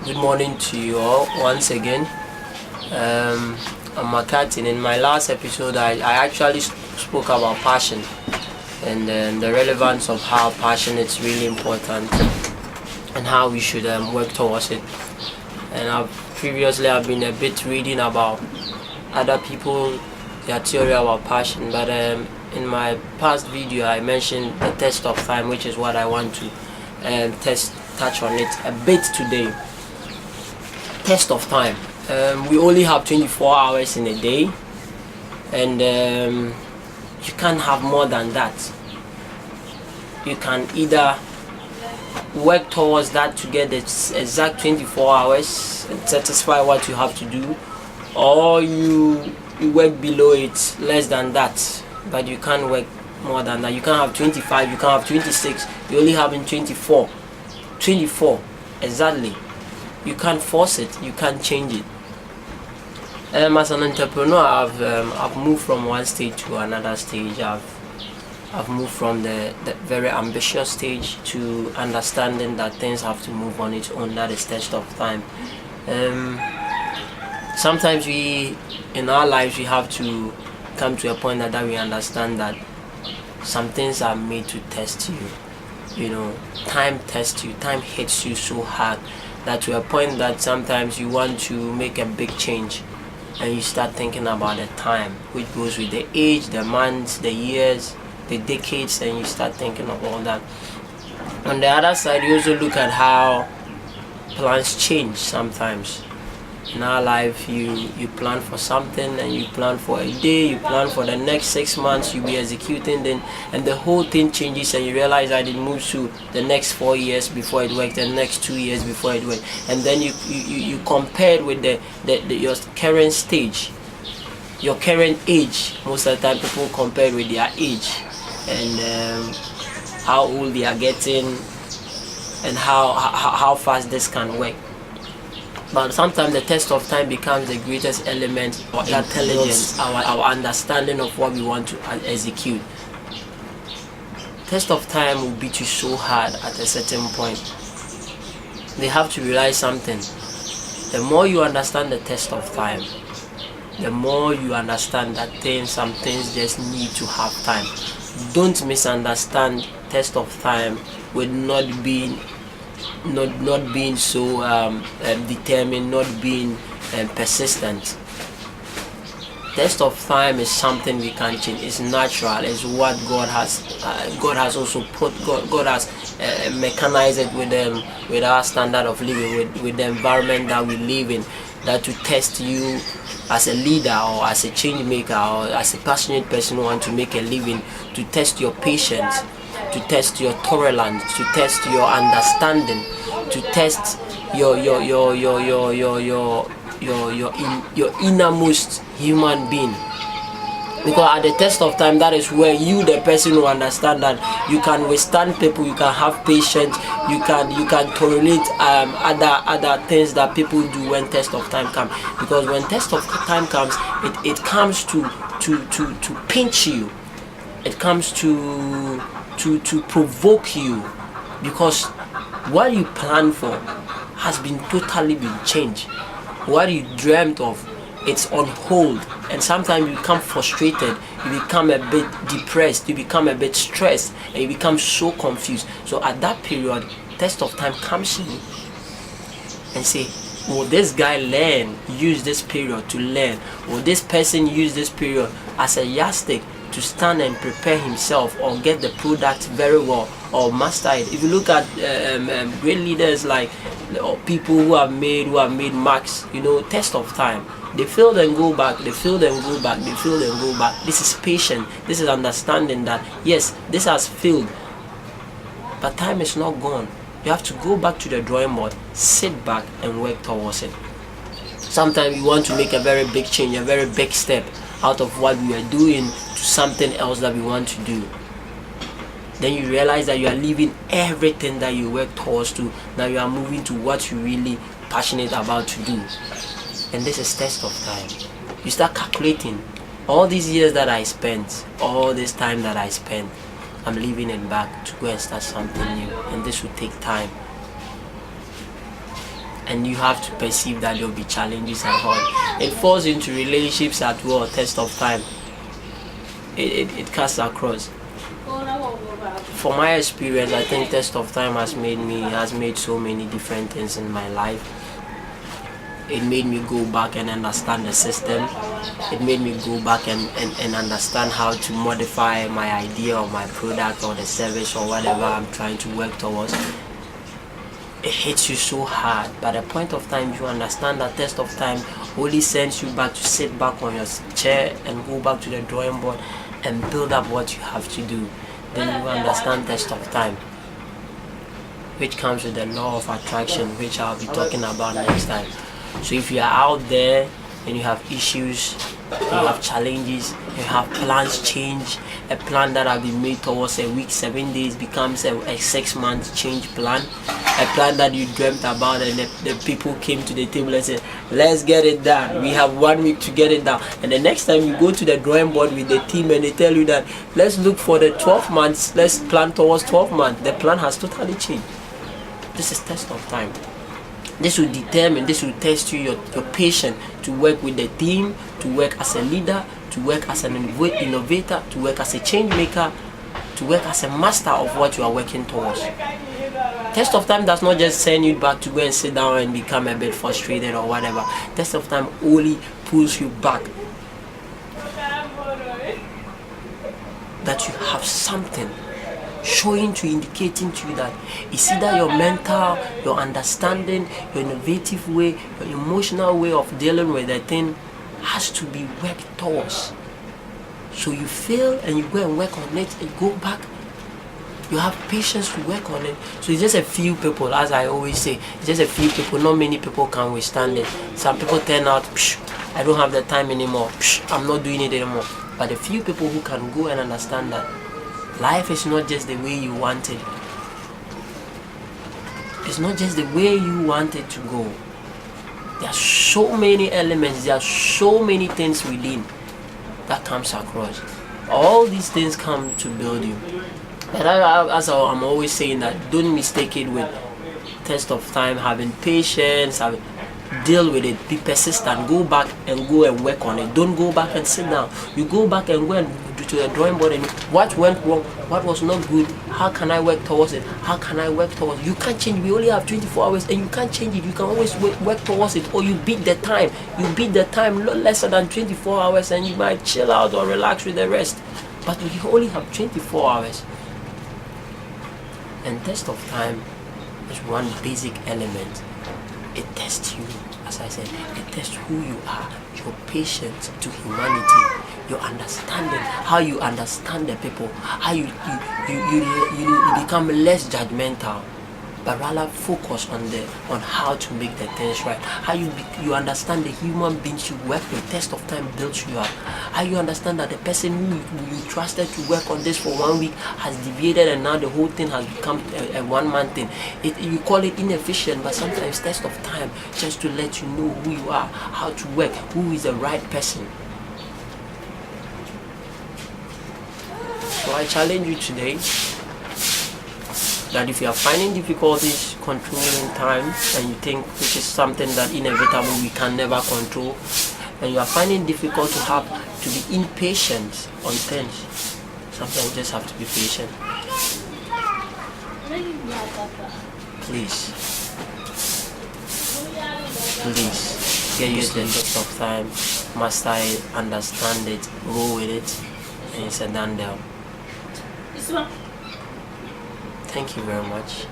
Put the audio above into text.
Good morning to you all once again. I'm Mac-Gbathy. In my last episode, I actually spoke about passion and the relevance of how passion is really important and how we should work towards it. And I've been a bit reading about other people, their theory about passion, but in my past video I mentioned the test of time, which is what I want to touch on it a bit today. Test of time. We only have 24 hours in a day, and you can't have more than that. You can either work towards that to get the exact 24 hours and satisfy what you have to do, or you work below it, less than that, but you can't work more than that. You can't have 25, you can't have 26, you only have in 24 exactly. You can't force it, you can't change it. As an entrepreneur, I've moved from one stage to another stage. I've moved from the very ambitious stage to understanding that things have to move on its own. That is test of time. Sometimes in our lives, we have to come to a point that we understand that some things are made to test you. You know, time tests you, time hits you so hard that to a point that sometimes you want to make a big change and you start thinking about the time, which goes with the age, the months, the years, the decades, and you start thinking of all that. On the other side, you also look at how plans change sometimes. In our life, you plan for something and you plan for a day, you plan for the next 6 months, you'll be executing then, and the whole thing changes and you realize that it moves to the next 4 years before it worked, the next 2 years before it worked, and then you compare it with your current stage, your current age. Most of the time people compare with their age and how old they are getting and how fast this can work. But sometimes the test of time becomes the greatest element of intelligence, our understanding of what we want to execute. Test of time will beat you so hard at a certain point. They have to realize something. The more you understand the test of time, the more you understand that some things just need to have time. Don't misunderstand test of time with not being so determined, not being persistent. Test of time is something we can't change. It's natural. It's what God has also put. God has mechanized it with our standard of living, with the environment that we live in, that to test you as a leader or as a change maker or as a passionate person who wants to make a living, to test your patience, to test your tolerance, to test your understanding, to test your innermost human being. Because at the test of time, that is where you, the person who understand that you can withstand people, you can have patience, you can tolerate other things that people do when test of time comes. Because when test of time comes, it comes to pinch you. It comes to provoke you, because what you planned for has been totally changed. What you dreamt of, it's on hold, and sometimes you become frustrated, you become a bit depressed, you become a bit stressed, and you become so confused. So at that period, test of time comes in and say, will this guy use this period to learn? Will this person use this period as a yardstick to stand and prepare himself or get the product very well or master it? If you look at great leaders like people who have made marks, test of time. They failed and go back, they failed and go back, they failed and go back. This is patience, this is understanding that yes, this has failed, but time is not gone. You have to go back to the drawing board, sit back and work towards it. Sometimes you want to make a very big change, a very big step out of what we are doing to something else that we want to do. Then you realize that you are leaving everything that you work towards to. Now you are moving to what you're really passionate about to do. And this is test of time. You start calculating all these years that I spent, all this time that I spent, I'm leaving it back to go and start something new, and this will take time. and you have to perceive that there will be challenges and all. It falls into relationships as well. Test of time. It cuts across. For my experience, I think test of time has made so many different things in my life. It made me go back and understand the system. It made me go back and understand how to modify my idea or my product or the service or whatever I'm trying to work towards. It hits you so hard, but at the point of time you understand that test of time only sends you back to sit back on your chair and go back to the drawing board and build up what you have to do. Then you understand test of time, which comes with the law of attraction, which I'll be talking about next time. So if you are out there and you have issues, you have challenges, you have plans change, a plan that have been made towards a week, 7 days becomes a 6 month change plan, a plan that you dreamt about, and the people came to the table and said, let's get it done, we have 1 week to get it done, and the next time you go to the drawing board with the team and they tell you that let's look for the 12 months, let's plan towards 12 months, the plan has totally changed. This is test of time. This will determine, this will test you, your patience to work with the team, to work as a leader, to work as an innovator, to work as a change maker, to work as a master of what you are working towards. Test of time does not just send you back to go and sit down and become a bit frustrated or whatever. Test of time only pulls you back, that you have something showing to, indicating to you that it's either your mental, your understanding, your innovative way, your emotional way of dealing with the thing has to be worked towards. So you fail and you go and work on it and go back. You have patience to work on it. So it's just a few people, as I always say, it's just a few people. Not many people can withstand it. Some people turn out, I don't have the time anymore, I'm not doing it anymore. But a few people who can go and understand that life is not just the way you want it. It's not just the way you want it to go. There are so many elements, there are so many things within that comes across. All these things come to build you. And as I'm always saying, that don't mistake it with test of time, having patience, deal with it, be persistent, go back and work on it. Don't go back and sit down. You go back and go and to the drawing board and what went wrong, what was not good, how can I work towards it, how can I work towards it. You can't change, we only have 24 hours and you can't change it. You can always work towards it, or you beat the time. You beat the time lesser than 24 hours and you might chill out or relax with the rest. But we only have 24 hours. And test of time is one basic element. It tests you, as I said, it tests who you are, your patience to humanity, your understanding, how you understand the people, how you become less judgmental, but rather focus on how to make the things right. How you understand the human beings you work with. Test of time builds you up. How you understand that the person who you trusted to work on this for 1 week has deviated and now the whole thing has become a one-man thing. You call it inefficient, but sometimes test of time just to let you know who you are, how to work, who is the right person. So I challenge you today that if you are finding difficulties controlling time and you think which is something that inevitable we can never control, and you are finding difficult to be impatient on things, sometimes you just have to be patient. Please get used to the test of time, master it, understand it, go with it, and it's a done deal. Thank you very much.